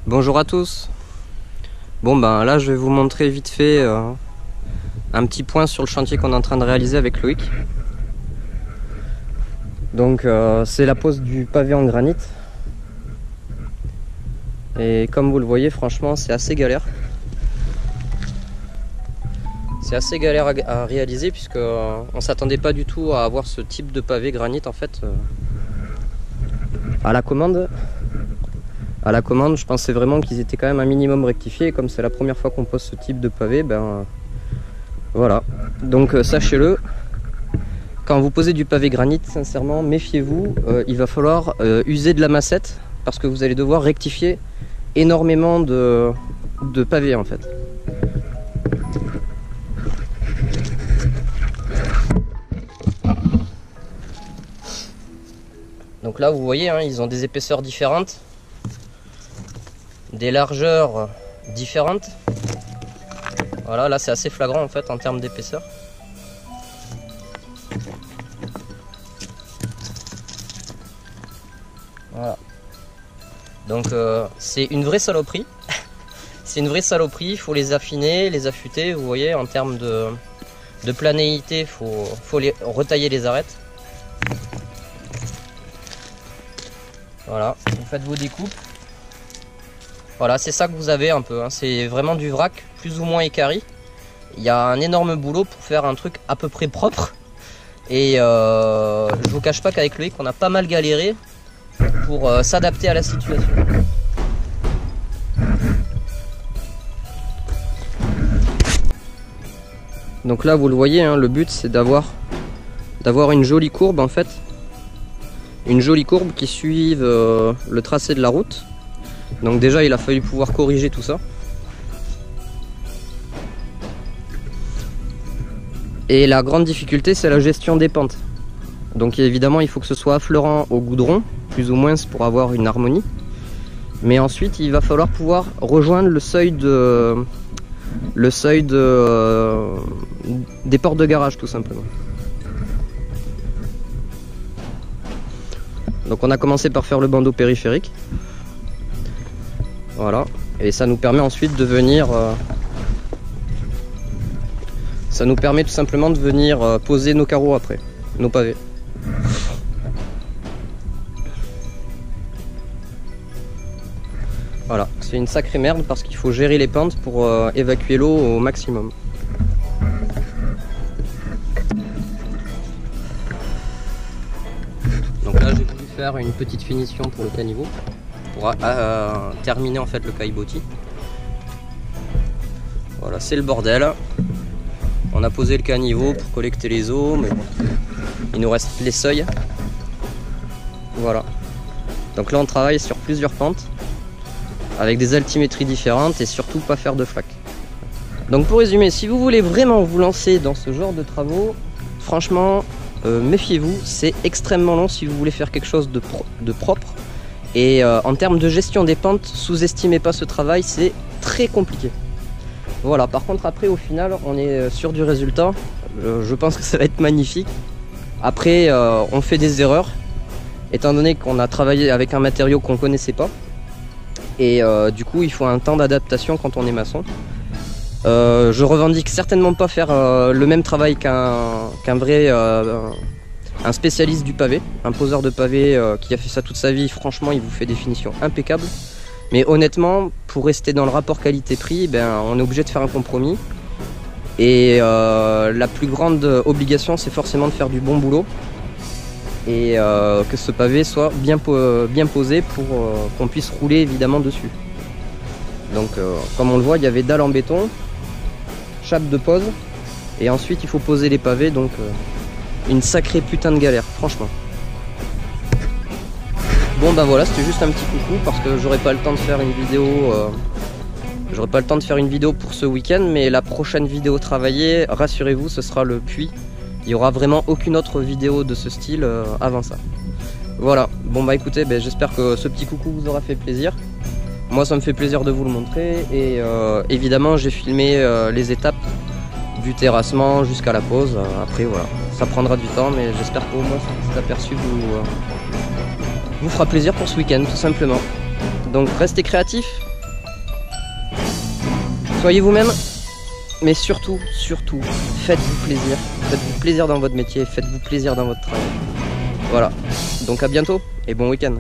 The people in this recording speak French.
Bonjour à tous. Bon ben là je vais vous montrer vite fait un petit point sur le chantier qu'on est en train de réaliser avec Loïc. Donc c'est la pose du pavé en granit. Et comme vous le voyez, franchement c'est assez galère. C'est assez galère à réaliser puisque on s'attendait pas du tout à avoir ce type de pavé granit en fait. À la commande, je pensais vraiment qu'ils étaient quand même un minimum rectifiés. Et comme c'est la première fois qu'on pose ce type de pavé, ben voilà. Donc sachez-le, quand vous posez du pavé granit, sincèrement, méfiez-vous. Il va falloir user de la massette parce que vous allez devoir rectifier énormément de pavés en fait. Donc là, vous voyez, hein, ils ont des épaisseurs différentes, des largeurs différentes. Voilà, là c'est assez flagrant en fait en termes d'épaisseur. Voilà. Donc c'est une vraie saloperie. C'est une vraie saloperie, il faut les affiner, les affûter. Vous voyez, en termes de planéité, il faut les retailler les arêtes. Voilà, vous faites vos découpes. Voilà, c'est ça que vous avez un peu, hein. C'est vraiment du vrac, plus ou moins équarri. Il y a un énorme boulot pour faire un truc à peu près propre. Et je vous cache pas qu'avec Loïc, on a pas mal galéré pour s'adapter à la situation. Donc là, vous le voyez, hein, le but c'est d'avoir une jolie courbe en fait. Une jolie courbe qui suive le tracé de la route. Donc déjà il a fallu pouvoir corriger tout ça. Et la grande difficulté c'est la gestion des pentes. Donc évidemment il faut que ce soit affleurant au goudron, plus ou moins pour avoir une harmonie. Mais ensuite il va falloir pouvoir rejoindre le seuil des portes de garage tout simplement. Donc on a commencé par faire le bandeau périphérique. Voilà. Et ça nous permet ensuite de venir... ça nous permet tout simplement de venir poser nos carreaux après, nos pavés. Voilà, c'est une sacrée merde parce qu'il faut gérer les pentes pour évacuer l'eau au maximum. Donc là j'ai voulu faire une petite finition pour le caniveau pour terminer en fait le caillebotis. Voilà, c'est le bordel. On a posé le caniveau pour collecter les eaux, mais bon, il nous reste les seuils. Voilà. Donc là on travaille sur plusieurs pentes avec des altimétries différentes et surtout pas faire de flaques. Donc pour résumer, si vous voulez vraiment vous lancer dans ce genre de travaux, franchement méfiez-vous, c'est extrêmement long si vous voulez faire quelque chose de propre. Et en termes de gestion des pentes, sous-estimez pas ce travail, c'est très compliqué. Voilà, par contre après au final on est sûr du résultat. Je pense que ça va être magnifique. Après on fait des erreurs, étant donné qu'on a travaillé avec un matériau qu'on connaissait pas. Et du coup il faut un temps d'adaptation quand on est maçon. Je revendique certainement pas faire le même travail qu'un vrai un spécialiste du pavé, un poseur de pavé qui a fait ça toute sa vie. Franchement il vous fait des finitions impeccables. Mais honnêtement, pour rester dans le rapport qualité-prix, ben, on est obligé de faire un compromis. Et la plus grande obligation, c'est forcément de faire du bon boulot. Et que ce pavé soit bien posé pour qu'on puisse rouler évidemment dessus. Donc comme on le voit, il y avait dalle en béton, chape de pose. Et ensuite, il faut poser les pavés. Donc une sacrée putain de galère, franchement. Bon ben voilà, c'était juste un petit coucou parce que j'aurais pas le temps de faire une vidéo pour ce week-end, mais la prochaine vidéo travaillée, rassurez-vous, ce sera le puits. Il y aura vraiment aucune autre vidéo de ce style avant ça. Voilà, bon bah écoutez, ben, j'espère que ce petit coucou vous aura fait plaisir. Moi ça me fait plaisir de vous le montrer et évidemment j'ai filmé les étapes du terrassement jusqu'à la pose. Après voilà, ça prendra du temps, mais j'espère qu'au moins cet aperçu vous fera plaisir pour ce week-end tout simplement. Donc restez créatifs, Soyez vous-même, mais surtout, faites-vous plaisir. Faites-vous plaisir dans votre métier, faites-vous plaisir dans votre travail. Voilà, donc à bientôt et bon week-end.